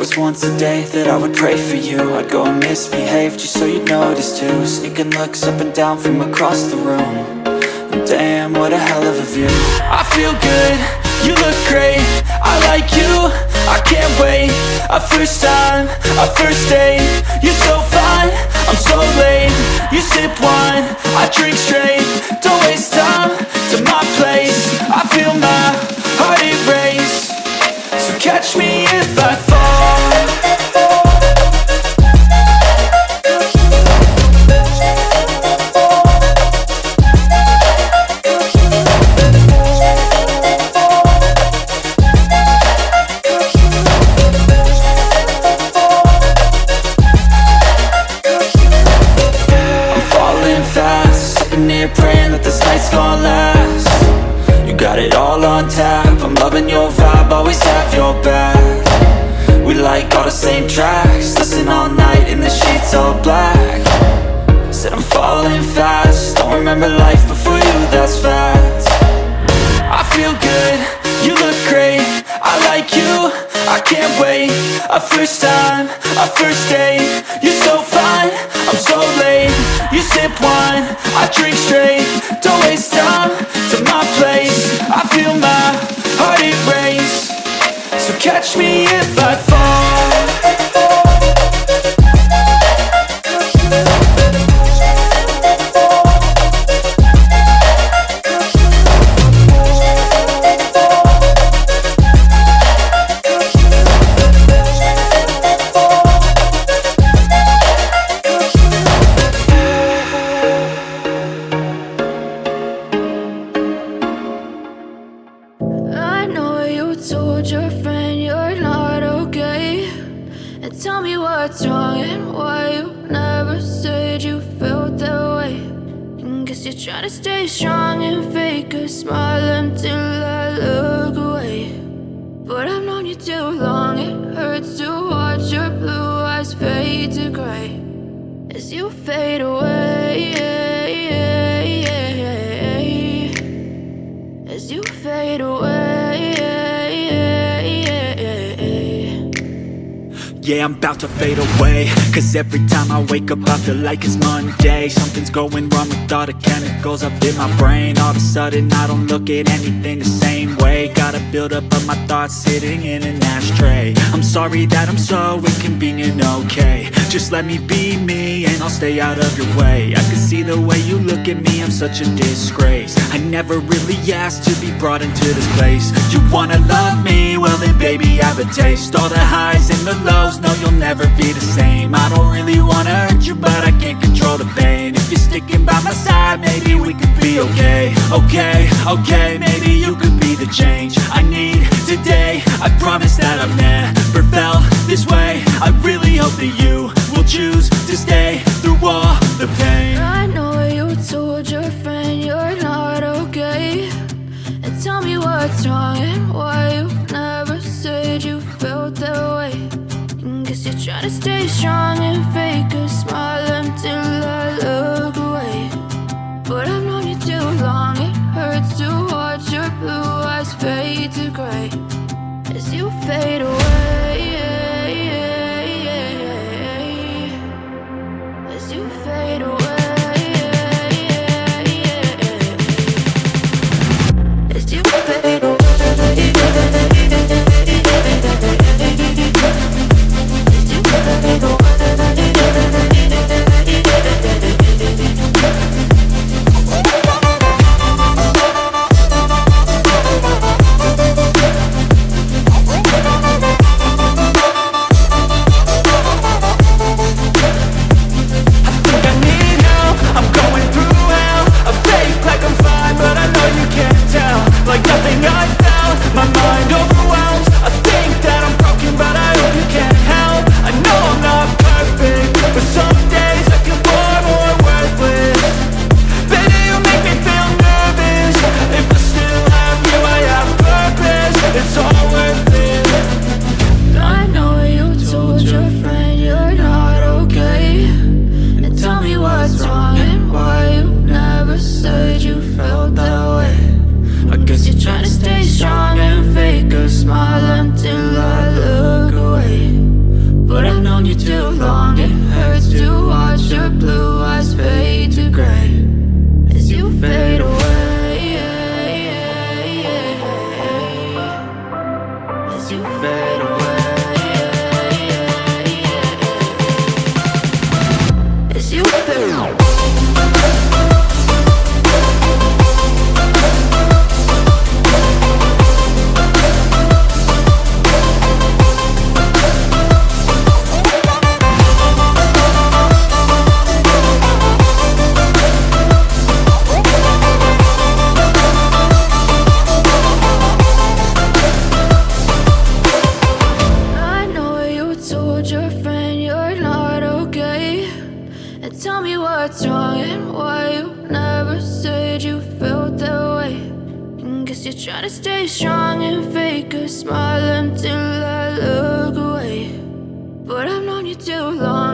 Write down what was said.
was once a day that I would pray for you. I'd go and misbehave just so you'd notice too. Sneaking looks up and down from across the room. And damn, what a hell of a view. I feel good, you look great, I like you, I can't wait. A first time, a first date. You're so fine, I'm so late. You sip wine, I drink straight. Don't waste time to my place. I feel my heart erase. So catch me if I fall. Praying that this night's gonna last. You got it all on tap, I'm loving your vibe, always have your back. We like all the same tracks, listen all night in the sheets all black. Said I'm falling fast, don't remember life before you, that's fact. I feel good, you look great, I like you, I can't wait. A first time, a first date. You're so fine, I'm so late. You sip wine, I drink straight. Don't waste time to my place. I feel my heart erase. So catch me if I fall. Told your friend you're not okay, and tell me what's wrong and why you never said you felt that way. And guess you're trying to stay strong and fake a smile until I look away. But I've known you too long, it hurts to watch your blue eyes fade to gray as you fade away, as you fade away. Yeah, I'm about to fade away, cause every time I wake up I feel like it's Monday. Something's going wrong with all the chemicals up in my brain. All of a sudden I don't look at anything the same way. Got a buildup of my thoughts sitting in an ashtray. I'm sorry that I'm so inconvenient, okay. Just let me be me and I'll stay out of your way. I can see the way you look at me, I'm such a disgrace. I never really asked to be brought into this place. You wanna love me? Well then baby have a taste. All the highs and the lows, no you'll never be the same. I don't really wanna hurt you but I can't control the pain. If you're sticking by my side, maybe we could be okay. Okay, maybe you could be the change I need today. I promise that I've never felt this way. I really hope that you will choose to stay through all the pain. I know you told your friend you're not okay, and tell me what's wrong and why you never said you felt that way. Guess you're trying to stay strong and fake a smile until I look away. But I've known you too long, it hurts to watch your blue eyes fade to gray as you fade away. As you fade away. As you fade away. As you fade away. Like nothing I felt, my mind overwhelms. I think that I'm broken, but I hope you can't help. I know I'm not perfect, but some days I feel far more worthless. Baby, you make me feel nervous. If I still have you, I have purpose. It's all worth it. I know you told your friend you're not okay, and tell me what's wrong and why you never said you felt that way. I guess you're trying to stay strong and fake a smile until I look away. But I've known you too long, it hurts to watch your blue eyes fade to gray as you fade away. As you fade away. As you fade away. Tell me what's wrong and why you never said you felt that way. Guess you're trying to stay strong and fake a smile until I look away. But I've known you too long.